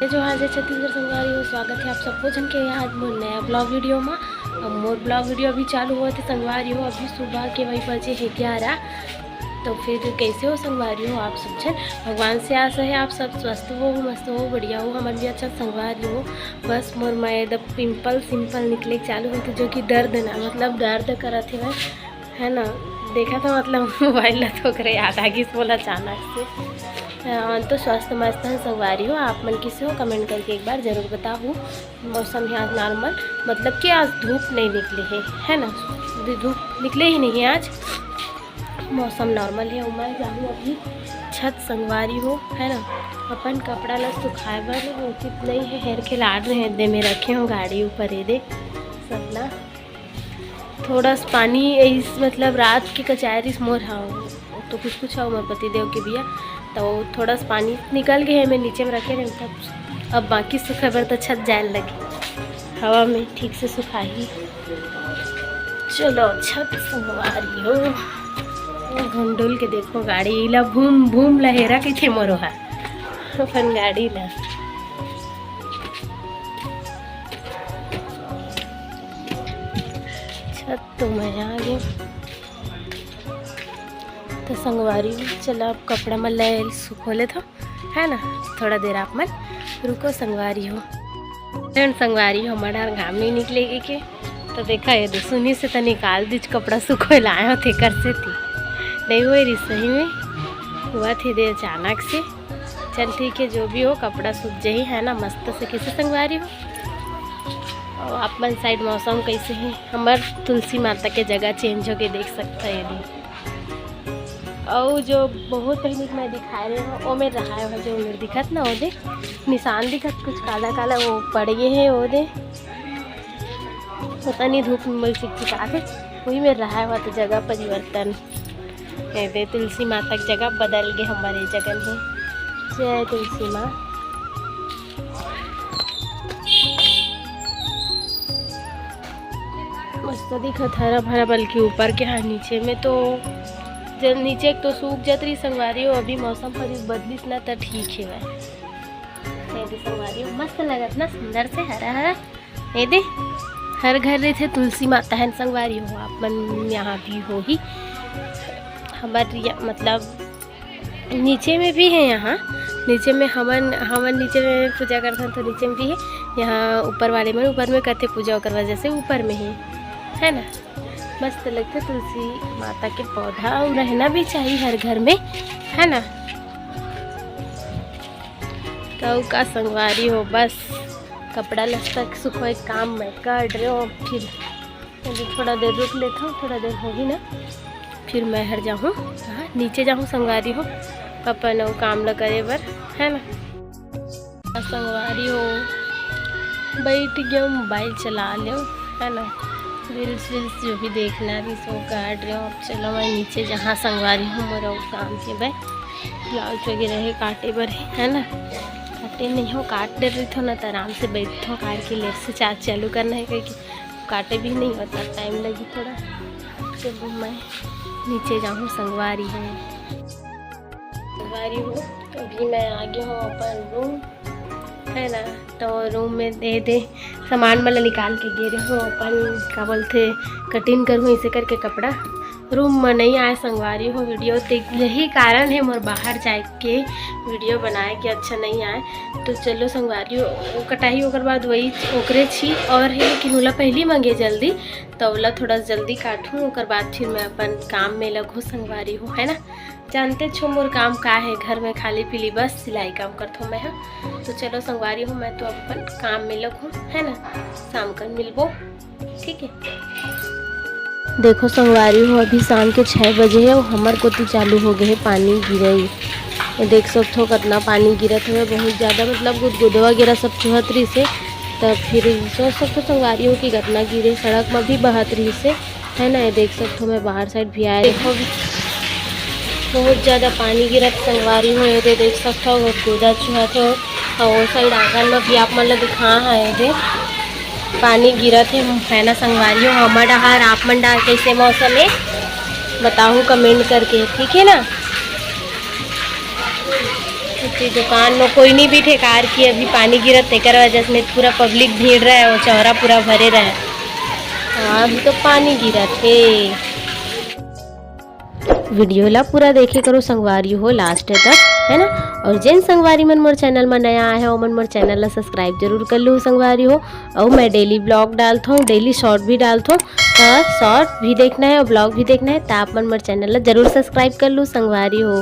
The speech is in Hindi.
जो आज छत्तीसगढ़ संगवारी हो स्वागत है आप सबको जन के आज मोर नया ब्लॉग वीडियो में। अब मोर ब्लॉग वीडियो अभी चालू हुआ थे संगवारी हो, अभी सुबह के वही बजे है 11। तो फिर कैसे हो संगवारी हो आप सब जन, भगवान से आशा है आप सब स्वस्थ हो, मस्त हो, बढ़िया हो, हमारे भी अच्छा संगवारी हो। बस मोर मैं पिंपल सिंपल निकले चालू होते जो कि दर्द ना मतलब दर्द करा थे है ना। देखा था मतलब मोबाइल ला तो करे याद आ गई बोला अचानक से। तो स्वस्थ मस्त है संगवारी हो, आप मन किसे हो कमेंट करके एक बार ज़रूर बताओ। मौसम है आज नॉर्मल, मतलब कि आज धूप नहीं निकले है ना, धूप निकले ही नहीं है आज, मौसम नॉर्मल है। मैं जाऊँ अभी छत संगवारी हो है ना, अपन कपड़ा ला सुखाए बर उचित नहीं है, हेर के लाड रहे दे में रखे हो गाड़ी ऊपर है दे सब ना। थोड़ा सा पानी इस मतलब रात की कचहरी मोर हाँ तो कुछ हाँ मोर पति देव के बिया, तो थोड़ा सा पानी निकल गए हैं, मैं नीचे में रखे रहे तब अब बाकी सूखे बर तो छत जाए लगे हवा में ठीक से सुखा ही। चलो छत संगवारी हो, घंडोल के देखो गाड़ी ला भूम भूम लहेरा के थे मोरो है अपन गाड़ी ला। छत तो मैं आ गई तो संगवारी चलो अब कपड़ा में ले सुखोले था है ना, थोड़ा देर आप मन रुको संगवारी हो। संगवारी हो हमारा घाम नहीं निकलेगी के तो देखा ये सुनी से तो निकाल दीज कपड़ा सुखो लाए थे कर से थी नहीं हुए रही सही में हुआ थी दे अचानक से। चल ठीक है जो भी हो कपड़ा सूख जाही है ना मस्त से कैसे संगवारी हो। और आप मन साइड मौसम कैसे है, हमार तुलसी माता के जगह चेंज होके देख सकता है यदि। और जो बहुत पहले मैं दिखा रही हूँ वो में रहा है जो मेरे दिखत ना वो दे निशान दिखत कुछ काला काला वो पड़ गए हैं वो दे, पता नहीं धूप में चिकचिका थे वही में रहा हुआ तो जगह परिवर्तन दे तुलसी माता की जगह बदल गए हमारे जगह में। जय तुलसी माँ। मस्त दिखत हरा भरा, बल्कि ऊपर के हाँ नीचे में तो जब नीचे एक तो सूख जात रही संगवारी हो, अभी मौसम पर बदलिस ना तो ठीक है वह संगवारी हो मस्त लगत ना सुंदर से हरा हरा ये दे। हर घर रहे थे तुलसी माता है संगवारी हो, आप मन यहाँ भी हो ही हमारे मतलब नीचे में भी है, यहाँ नीचे में हमन नीचे में पूजा करते हैं तो नीचे में भी है, यहाँ ऊपर वाले में ऊपर में करते पूजा करवा जैसे ऊपर में ही है ना। मस्त लगता तुलसी माता के पौधा और रहना भी चाहिए हर घर में है ना। तो का संगवारी हो बस कपड़ा लस्ता सुखो एक काम में कर रहे हो, फिर थोड़ा देर रुक लेता हूँ, थोड़ा देर होगी ना फिर मैं हर जाऊँ नीचे जाऊँ संगवारी हो अपन और काम ल करे बर है ना। संगवारी हो बैठ गया मोबाइल चला लो है ना, रील्स जो भी देखना भी सो काट रहे हो। अब चलो मैं नीचे जहाँ संगवारी हूँ मेरा काम के भाई ब्लाउज वगैरह है काटे बर है ना, काटे नहीं हो काट दे रही थो ना तो आराम से बैठो काट के लेट से चार्ज चालू करना है क्योंकि काटे भी नहीं होता टाइम लगी थोड़ा। चलो मैं नीचे जाऊँ संगवारी हूँ तो अभी मैं आ गई हूँ अपन रूम है ना। तो रूम में दे सामान मतलब निकाल के गे रहे हो अपन क्या बोलते कटिंग करूँ इसे करके कपड़ा रूम में नहीं आए संगवारी हो वीडियो तो यही कारण है मोर बाहर जाए के वीडियो बनाए कि अच्छा नहीं आए। तो चलो संगवारी हो कटाई ओकर बाद वही ओकरे छी और है लेकिन ओला पहली मंगे जल्दी तो ओला थोड़ा जल्दी काटूँ ओकर बाद फिर मैं अपन काम में लगूँ संगवारी हो है ना। जानते छो मोर काम का है घर में खाली पीली बस सिलाई काम करता हूँ मैं हाँ। तो चलो संगवारी हूँ मैं तो अपन काम में लगूँ है ना, शाम कर मिलबो ठीक है। देखो संगवारी हो अभी शाम के 6 बजे है और हमार कोती चालू हो गए है पानी गिरई, देख सकते हो कितना पानी गिरत है बहुत ज़्यादा मतलब गुदगुदवा वगैरह सब चुहत रही से। तब फिर सोच सकते संगवारी हो कि कितना गिरे सड़क में भी बहत रही से है ना। ये देख सकते हो मैं बाहर साइड भी आया देखो बहुत ज़्यादा पानी गिरत संगवारी हो, ये देख सकते हो गुदा चुहत हो और वो साइड आंगन में भी आप मतलब दिखा है पानी गिरत है ना संगवारी हो। हमार डहार आप मन डहार कैसे मौसम है बताऊँ कमेंट करके ठीक है ना। इसी दुकान में कोई नहीं भी ठेकार की अभी पानी गिरत तेकर वजह से पूरा पब्लिक भीड़ रहा है, वो चौरा पूरा भरे रहा है। हाँ अभी तो पानी गिरत है। वीडियो ला पूरा देखे करो संगवारी हो लास्ट तक, है ना। और जिन संगवारी मन मोर चैनल में नया आए हैं मन मोर चैनल ला सब्सक्राइब जरूर कर लो संगवारी हो। और मैं डेली ब्लॉग डालता हूँ, डेली शॉर्ट भी डालता हूँ, तो शॉर्ट भी देखना है और ब्लॉग भी देखना है तो आप मन मोर चैनल ला जरूर सब्सक्राइब कर लो संगवारी हो।